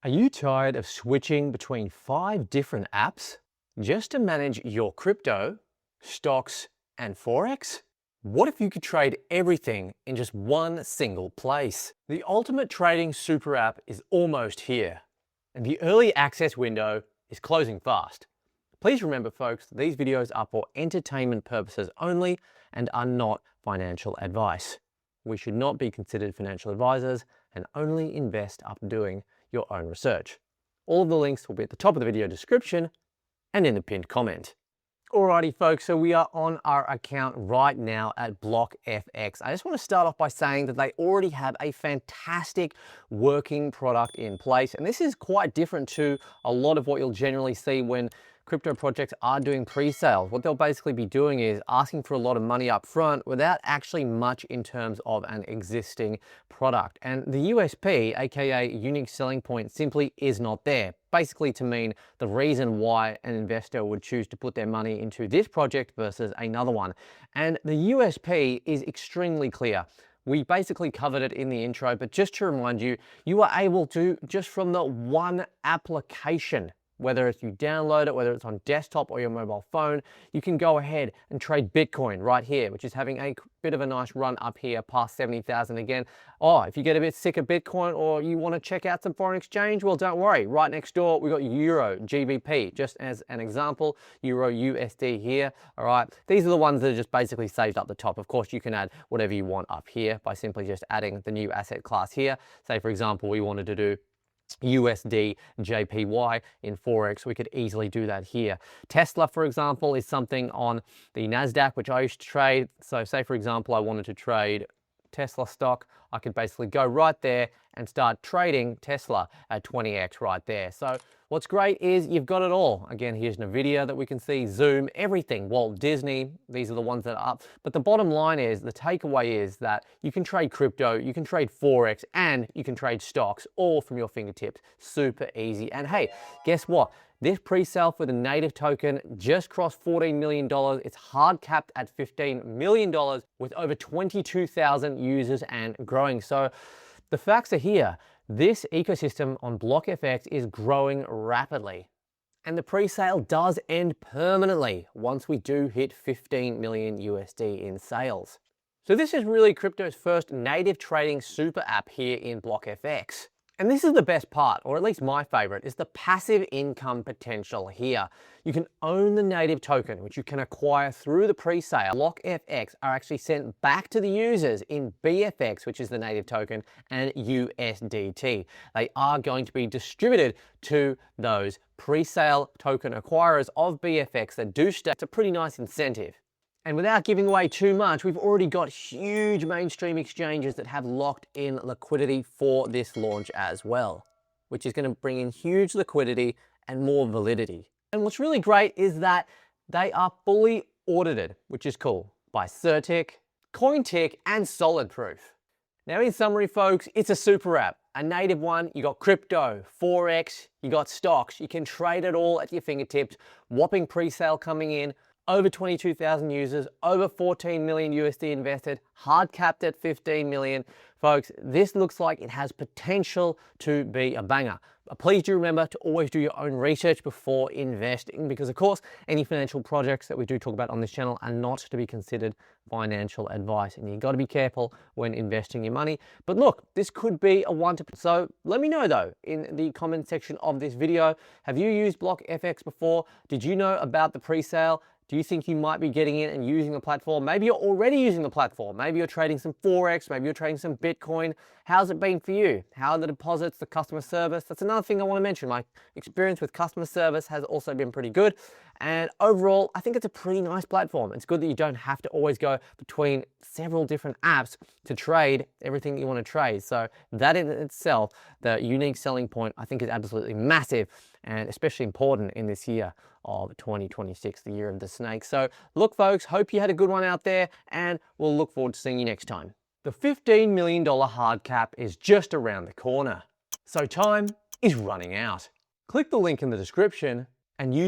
Are you tired of switching between 5 different apps just to manage your crypto, stocks, and forex? What if you could trade everything in just one single place? The ultimate trading super app is almost here, and the early access window is closing fast. Please remember, folks, these videos are for entertainment purposes only and are not financial advice. We should not be considered financial advisors and only invest after doing your own research. All of the links will be at the top of the video description and in the pinned comment. Alrighty folks, so we are on our account right now at BlockFX. I just want to start off by saying that they already have a fantastic working product in place, and this is quite different to a lot of what you'll generally see when crypto projects are doing pre-sales. What they'll basically be doing is asking for a lot of money up front without actually much in terms of an existing product. And the USP, aka unique selling point, simply is not there. Basically to mean the reason why an investor would choose to put their money into this project versus another one. And the USP is extremely clear. We basically covered it in the intro, but just to remind you, you are able to, just from the one application, whether it's you download it, whether it's on desktop or your mobile phone, you can go ahead and trade Bitcoin right here, which is having a bit of a nice run up here past 70,000 again. Oh, if you get a bit sick of Bitcoin or you want to check out some foreign exchange, well, don't worry. Right next door, we got Euro, GBP, just as an example, Euro USD here. All right, these are the ones that are just basically saved up the top. Of course, you can add whatever you want up here by simply just adding the new asset class here. Say, for example, we wanted to do USD JPY in forex, we could easily do that here. Tesla, for example, is something on the NASDAQ which I used to trade. So say, for example, I wanted to trade Tesla stock, I could basically go right there and start trading Tesla at 20x right there. So what's great is you've got it all. Again, here's Nvidia that we can see, Zoom, everything, Walt Disney, these are the ones that are up. But the bottom line is, the takeaway is that you can trade crypto, you can trade forex, and you can trade stocks all from your fingertips. Super easy. And hey, guess what? This pre-sale for the native token just crossed $14 million. It's hard capped at $15 million with over 22,000 users and growing. So the facts are here. This ecosystem on BlockFX is growing rapidly. And the pre-sale does end permanently once we do hit 15 million USD in sales. So this is really crypto's first native trading super app here in BlockFX. And this is the best part, or at least my favorite, is the passive income potential here. You can own the native token, which you can acquire through the pre-sale. BlockFX are actually sent back to the users in BFX, which is the native token, and USDT. They are going to be distributed to those pre-sale token acquirers of BFX that do stay. It's a pretty nice incentive. And without giving away too much, we've already got huge mainstream exchanges that have locked in liquidity for this launch as well, which is going to bring in huge liquidity and more validity. And what's really great is that they are fully audited, which is cool, by Certic, CoinTick, and Solid Proof. Now, in summary, folks, it's a super app, a native one. You got crypto, forex, you got stocks. You can trade it all at your fingertips. Whopping pre-sale coming in. Over 22,000 users, over 14 million USD invested, hard capped at 15 million. Folks, this looks like it has potential to be a banger. But please do remember to always do your own research before investing, because of course, any financial projects that we do talk about on this channel are not to be considered financial advice, and you've got to be careful when investing your money. But look, this could be a one to. So let me know though in the comment section of this video, have you used BlockFX before? Did you know about the pre-sale? Do you think you might be getting in and using the platform? Maybe you're already using the platform. Maybe you're trading some forex, maybe you're trading some Bitcoin. How's it been for you? How are the deposits, the customer service? That's another thing I want to mention. My experience with customer service has also been pretty good. And overall, I think it's a pretty nice platform. It's good that you don't have to always go between several different apps to trade everything you want to trade. So that in itself, the unique selling point, I think is absolutely massive and especially important in this year of 2026, the year of the snake. So look, folks, hope you had a good one out there, and we'll look forward to seeing you next time. The $15 million hard cap is just around the corner. So time is running out. Click the link in the description and use